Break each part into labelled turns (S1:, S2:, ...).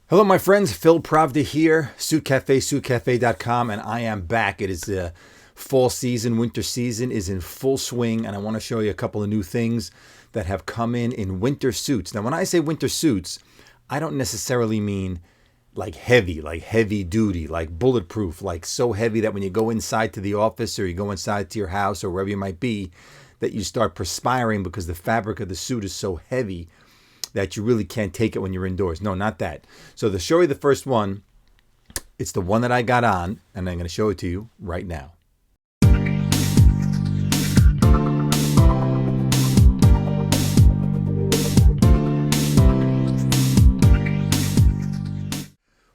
S1: Hello, my friends. Phil Pravda here, Suit Cafe, suitcafe.com, and I am back. It is the fall season, winter season is in full swing, and I want to show you a couple of new things that have come in winter suits. Now, when I say winter suits, I don't necessarily mean like heavy duty, like bulletproof, like so heavy that when you go inside to the office or you go inside to your house or wherever you might be, that you start perspiring because the fabric of the suit is so heavy that you really can't take it when you're indoors. No, not that. So to show you the first one, it's the one that I got on, and I'm going to show it to you right now.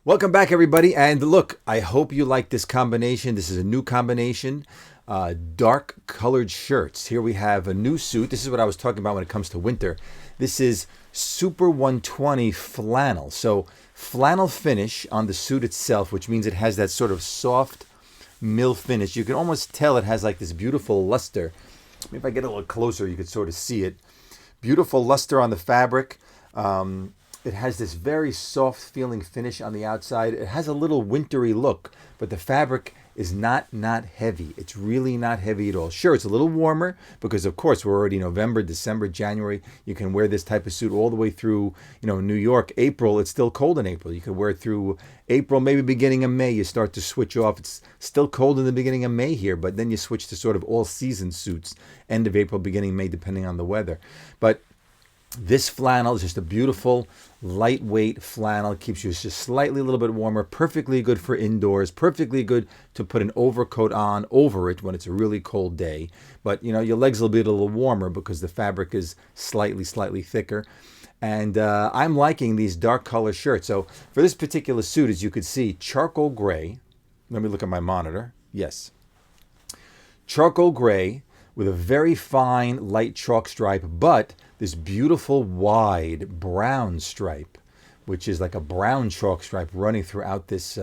S1: Welcome back, everybody. And look, I hope you like this combination. This is a new combination. Dark colored shirts. Here we have a new suit. This is what I was talking about when it comes to winter. This is Super 120 flannel. So flannel finish on the suit itself, which means it has that sort of soft mill finish. You can almost tell it has like this beautiful luster. Maybe if I get a little closer, you could sort of see it. Beautiful luster on the fabric. It has this very soft feeling finish on the outside. It has a little wintry look, but the fabric is not heavy. It's really not heavy at all. Sure, it's a little warmer because, of course, we're already November, December, January. You can wear this type of suit all the way through, New York, April. It's still cold in April. You could wear it through April, maybe beginning of May. You start to switch off. It's still cold in the beginning of May here, but then you switch to sort of all-season suits, end of April, beginning of May, depending on the weather. But this flannel is just a beautiful, lightweight flannel. It keeps you just slightly a little bit warmer, perfectly good for indoors, perfectly good to put an overcoat on over it when it's a really cold day. But, your legs will be a little warmer because the fabric is slightly thicker. And I'm liking these dark color shirts. So for this particular suit, as you could see, charcoal gray. Let me look at my monitor. Yes. Charcoal gray with a very fine light chalk stripe, but this beautiful wide brown stripe, which is like a brown chalk stripe running throughout this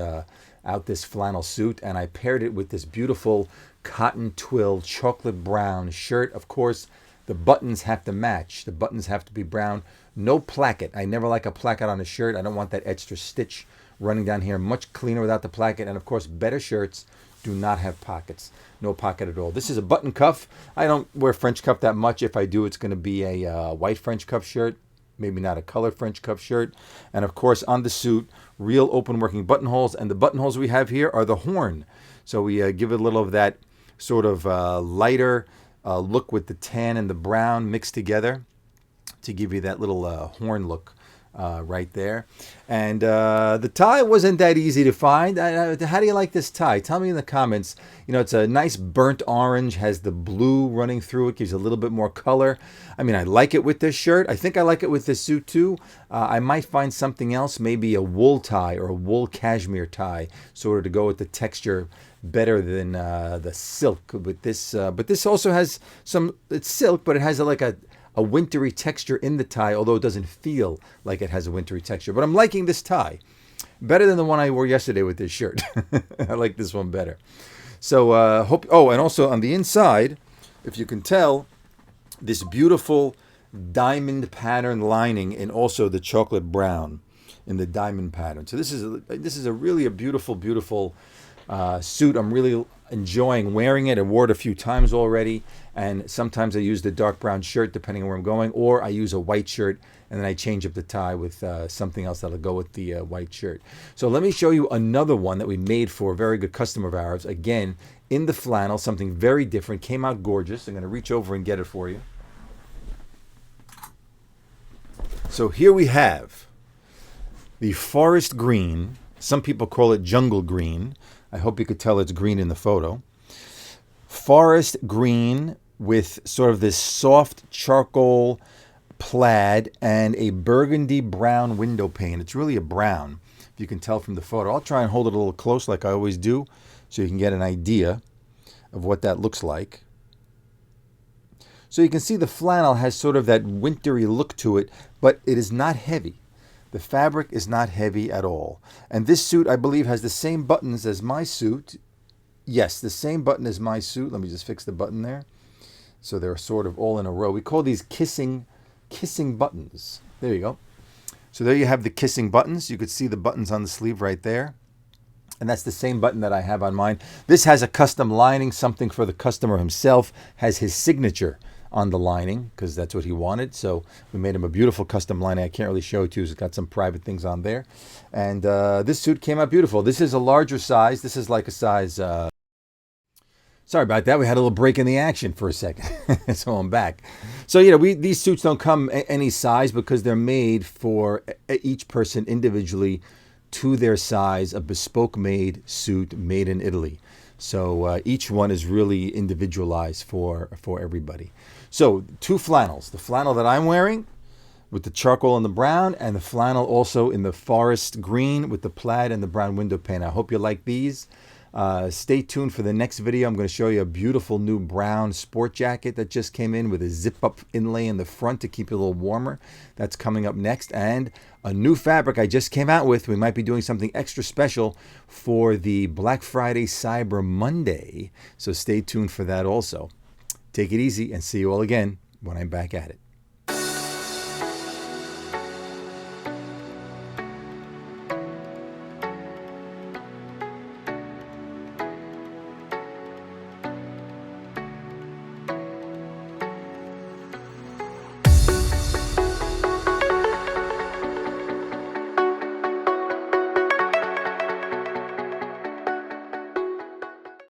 S1: flannel suit. And I paired it with this beautiful cotton twill chocolate brown shirt. Of course, the buttons have to match. The buttons have to be brown. No placket. I never like a placket on a shirt. I don't want that extra stitch running down here. Much cleaner without the placket. And of course, better shirts do not have pockets. No pocket at all. This is a button cuff. I don't wear French cuff that much. If I do, it's going to be a white French cuff shirt, maybe not a colored French cuff shirt. And of course, on the suit, real open working buttonholes. And the buttonholes we have here are the horn. So we give it a little of that sort of lighter look with the tan and the brown mixed together to give you that little horn look. Right there. And the tie wasn't that easy to find. How do you like this tie? Tell me in the comments. It's a nice burnt orange, has the blue running through it, gives a little bit more color. I mean, I like it with this shirt. I think I like it with this suit too. I might find something else, maybe a wool tie or a wool cashmere tie, sort of to go with the texture better than the silk with this. But this also has it's silk, but it has like a wintry texture in the tie, although it doesn't feel like it has a wintry texture. But I'm liking this tie better than the one I wore yesterday with this shirt. I like this one better. So and also on the inside, if you can tell, this beautiful diamond pattern lining and also the chocolate brown in the diamond pattern. So this is a really a beautiful suit. I'm really enjoying wearing it. I wore it a few times already, and sometimes I use the dark brown shirt depending on where I'm going, or I use a white shirt and then I change up the tie with something else that'll go with the white shirt. So let me show you another one that we made for a very good customer of ours. Again, in the flannel, something very different. Came out gorgeous. I'm going to reach over and get it for you. So here we have the forest green. Some people call it jungle green. I hope you could tell it's green in the photo. Forest green with sort of this soft charcoal plaid and a burgundy brown window pane. It's really a brown, if you can tell from the photo. I'll try and hold it a little close like I always do so you can get an idea of what that looks like. So you can see the flannel has sort of that wintry look to it, but it is not heavy. The fabric is not heavy at all. And this suit, I believe, has the same buttons as my suit. Yes, the same button as my suit. Let me just fix the button there. So they're sort of all in a row. We call these kissing buttons. There you go. So there you have the kissing buttons. You could see the buttons on the sleeve right there. And that's the same button that I have on mine. This has a custom lining, something for the customer himself, has his signature on the lining because that's what he wanted. So we made him a beautiful custom lining. I can't really show it to you. It's got some private things on there. And this suit came out beautiful. This is a larger size. This is like a size... Sorry about that. We had a little break in the action for a second. So I'm back. So, you know, these suits don't come any size because they're made for each person individually to their size, a bespoke made suit made in Italy. So each one is really individualized for everybody. So 2 flannels. The flannel that I'm wearing with the charcoal and the brown, and the flannel also in the forest green with the plaid and the brown window pane. I hope you like these. Stay tuned for the next video. I'm going to show you a beautiful new brown sport jacket that just came in with a zip-up inlay in the front to keep it a little warmer. That's coming up next. And a new fabric I just came out with. We might be doing something extra special for the Black Friday Cyber Monday. So stay tuned for that also. Take it easy and see you all again when I'm back at it.